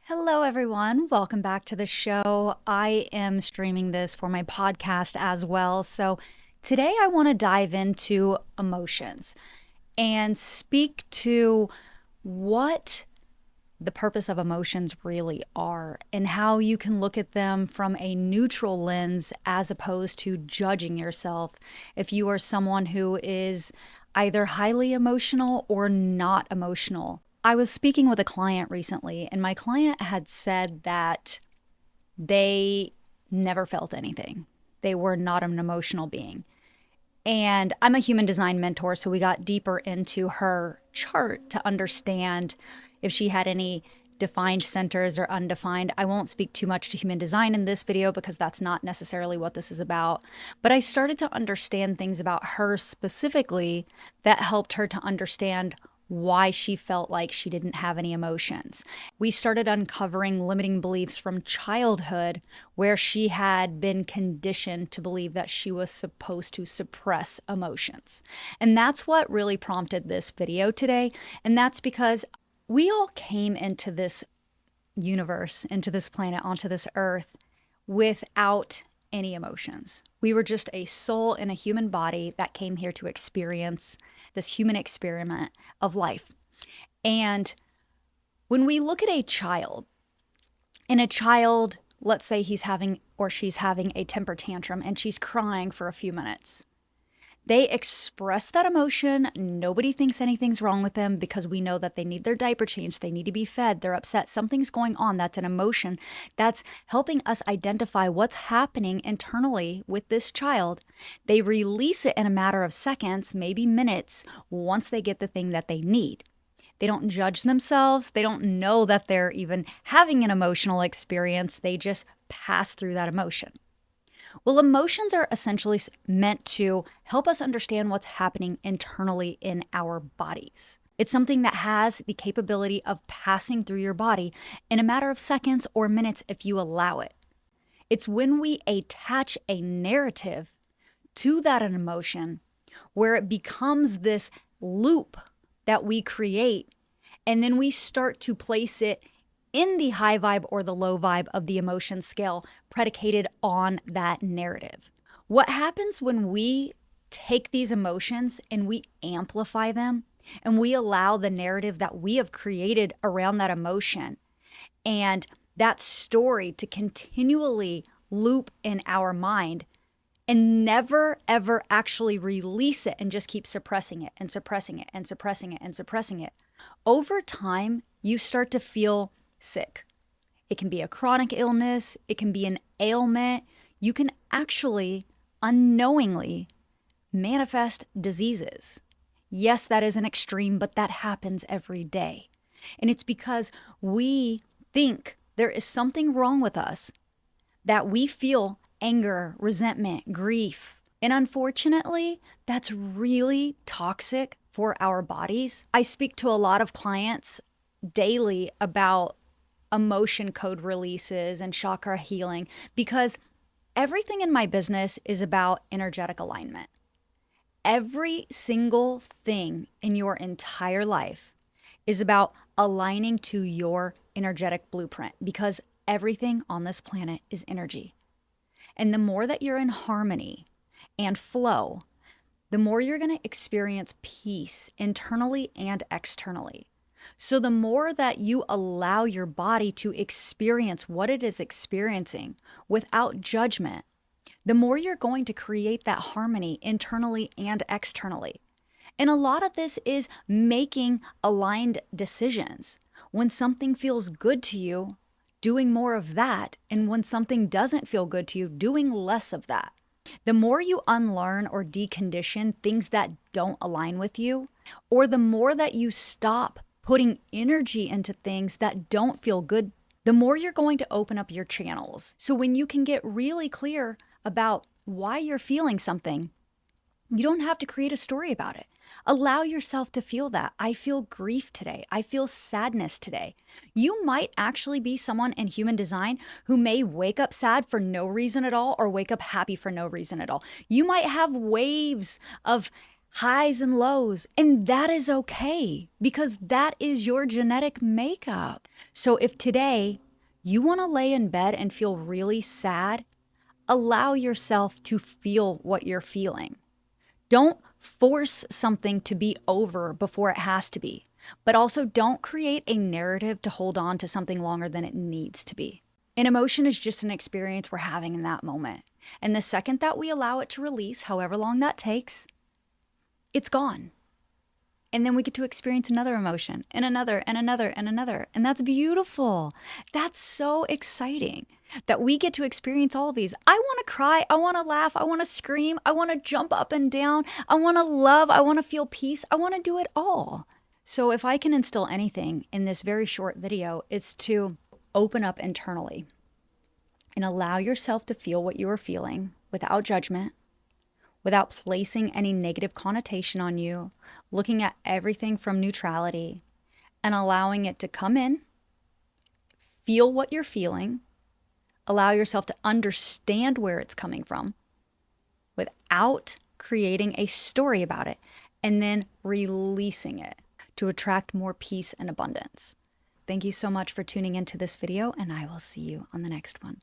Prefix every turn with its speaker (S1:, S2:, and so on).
S1: Hello, everyone. Welcome back to the show. I am streaming this for my podcast as well. So, today I want to dive into emotions and speak to what the purpose of emotions really are and how you can look at them from a neutral lens as opposed to judging yourself if you are someone who is either highly emotional or not emotional. I was speaking with a client recently, and my client had said that they never felt anything. They were not an emotional being. And I'm a human design mentor, so we got deeper into her chart to understand if she had any defined centers or undefined. I won't speak too much to human design in this video because that's not necessarily what this is about. But I started to understand things about her specifically that helped her to understand why she felt like she didn't have any emotions. We started uncovering limiting beliefs from childhood where she had been conditioned to believe that she was supposed to suppress emotions. And that's what really prompted this video today. And that's because we all came into this universe, into this planet, onto this earth without any emotions. We were just a soul in a human body that came here to experience this human experiment of life. And when we look at a child, and a child, let's say he's having or she's having a temper tantrum and she's crying for a few minutes. They express that emotion. Nobody thinks anything's wrong with them because we know that they need their diaper changed. They need to be fed. They're upset. Something's going on. That's an emotion that's helping us identify what's happening internally with this child. They release it in a matter of seconds, maybe minutes, once they get the thing that they need. They don't judge themselves. They don't know that they're even having an emotional experience. They just pass through that emotion. Well, emotions are essentially meant to help us understand what's happening internally in our bodies. It's something that has the capability of passing through your body in a matter of seconds or minutes if you allow it. It's when we attach a narrative to that emotion where it becomes this loop that we create, and then we start to place it in the high vibe or the low vibe of the emotion scale predicated on that narrative. What happens when we take these emotions and we amplify them and we allow the narrative that we have created around that emotion and that story to continually loop in our mind and never ever actually release it and just keep suppressing it and suppressing it and suppressing it and suppressing it. Over time, you start to feel sick. It can be a chronic illness. It can be an ailment. You can actually unknowingly manifest diseases. Yes, that is an extreme, but that happens every day. And it's because we think there is something wrong with us, that we feel anger, resentment, grief. And unfortunately, that's really toxic for our bodies. I speak to a lot of clients daily about emotion code releases and chakra healing because everything in my business is about energetic alignment. Every single thing in your entire life is about aligning to your energetic blueprint because everything on this planet is energy. And the more that you're in harmony and flow, the more you're going to experience peace internally and externally. So the more that you allow your body to experience what it is experiencing without judgment, the more you're going to create that harmony internally and externally. And a lot of this is making aligned decisions. When something feels good to you, doing more of that. And when something doesn't feel good to you, doing less of that. The more you unlearn or decondition things that don't align with you, or the more that you stop putting energy into things that don't feel good, the more you're going to open up your channels. So when you can get really clear about why you're feeling something, you don't have to create a story about it. Allow yourself to feel that. I feel grief today. I feel sadness today. You might actually be someone in human design who may wake up sad for no reason at all or wake up happy for no reason at all. You might have waves of highs and lows, and that is okay because that is your genetic makeup. So if today you want to lay in bed and feel really sad, allow yourself to feel what you're feeling. Don't force something to be over before it has to be, but also don't create a narrative to hold on to something longer than it needs to be. An emotion is just an experience we're having in that moment. And the second that we allow it to release, however long that takes, it's gone. And then we get to experience another emotion and another and another and another. And that's beautiful. That's so exciting that we get to experience all of these. I want to cry. I want to laugh. I want to scream. I want to jump up and down. I want to love. I want to feel peace. I want to do it all. So if I can instill anything in this very short video, it's to open up internally and allow yourself to feel what you are feeling without judgment, without placing any negative connotation on you, looking at everything from neutrality and allowing it to come in, feel what you're feeling, allow yourself to understand where it's coming from without creating a story about it, and then releasing it to attract more peace and abundance. Thank you so much for tuning into this video, and I will see you on the next one.